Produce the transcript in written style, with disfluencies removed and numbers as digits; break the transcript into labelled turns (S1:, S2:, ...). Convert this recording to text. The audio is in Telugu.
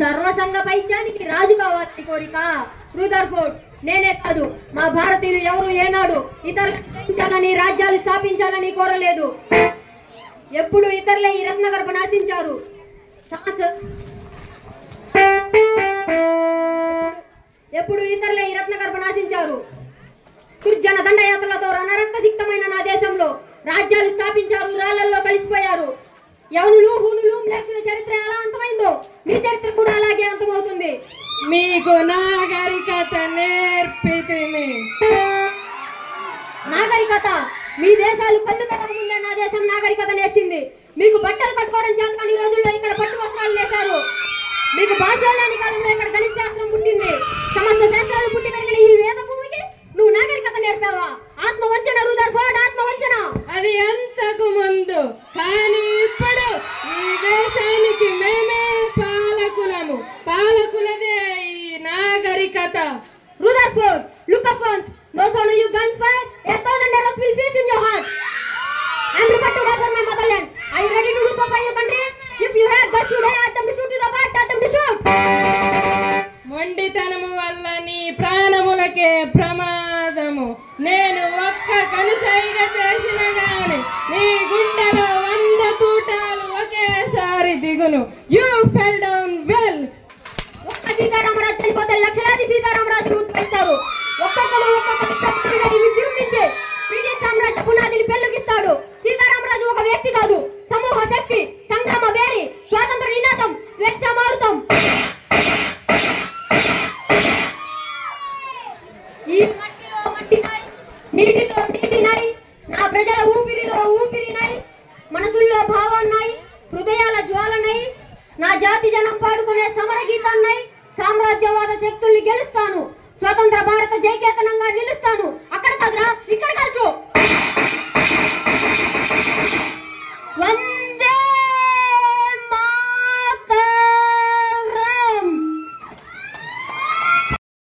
S1: సర్వసంగ పైత్యానికి రాజు కావాలని కోరిక. రూదర్ఫోర్డ్ నేనే కాదు, మా భారతీయులు ఎవరు ఏనాడు ఇతరులను జయించాలని రాజ్యాలు స్థాపించాలని కోరలేదు. ఎప్పుడు ఇతరులే ఈ రత్నగర్భ నాశించారు. దుర్జన దండయాత్రలతో రణరక్తసిక్తమైన నా దేశంలో రాజ్యాలు స్థాపించారు, రాళ్లల్లో కలిసిపోయారు. యవనులు హూనులు మ్లేచ్చుల చరిత్ర ఎలా అంతమైందో మీ చరిత్ర కూడా అలాగే అంతమవుతుంది.
S2: మీకు నాగరికత నేర్పితిమి.
S1: నాగరికత? మీ దేశాలు కళ్ళు తెరక ముందే నా దేశం నాగరికత నేర్చింది. మీకు బట్టలు కట్టుకోవడం చేత కానీ రోజుల్లో ఇక్కడ పట్టు వస్త్రాలు వేశారు. మీకు భాష లేని కాలంలో ఇక్కడ గణిత శాస్త్రం పుట్టింది. సమస్త శాస్త్రాలు పుట్టి పెరిగిన ఈ వేద భూమికి నువ్వు నాగరికత నేర్పావా? ఆత్మవంచన రూదర్ఫోర్డ్, ఆత్మవంచన.
S2: అది అంతకు ముందు, కానీ ఇప్పుడు ఈ దేశానికి మేమే పాలకులము. పాలకులదే ఈ నాగరికత.
S1: Rutherford, look up once. No sooner you guns fire, 1,000 arrows will fierce in your heart. I am prepared to die for my motherland. Are you ready to do so for your country? If you have guts, you die. Ask them to shoot you the butt. Ask them to shoot.
S2: మొండితనము వల్ల నీ ప్రాణములకే ప్రమాదము. నేను ఒక్క కనుసైగ చేసిన గాని నీ గుండెలో 100 తూటాలు ఒకేసారి దిగును. You fell down well.
S1: ఒక్క సీతారామరాజు చనిపోతే లక్షలాది సీతారామరాజులు ఉద్భవిస్తారు. ఒక్కొక్కరు ఒక్కొక్కరిగా విజృంభించే బ్రిటిష్ సామ్రాజ్య పునాదిని పెళ్లికిస్తాడు. సీతారామరాజు ఒక వ్యక్తి కాదు, సమూహ శక్తి, సంగ్రామ వేరి, స్వాతంత్ర నినాదం, స్వేచ్ఛ మారుతం. ఈ మట్టిలో మట్టినై, నీటిలో నీటినై, నా ప్రజల ఊపిరిలో ఊపిరినై, మనసుల్లో భావాన్నై, హృదయాల జ్వాలనై, నా జాతి జనం పాడుకునే సమర గీతాన్నై, సామ్రాజ్యవాద శక్తి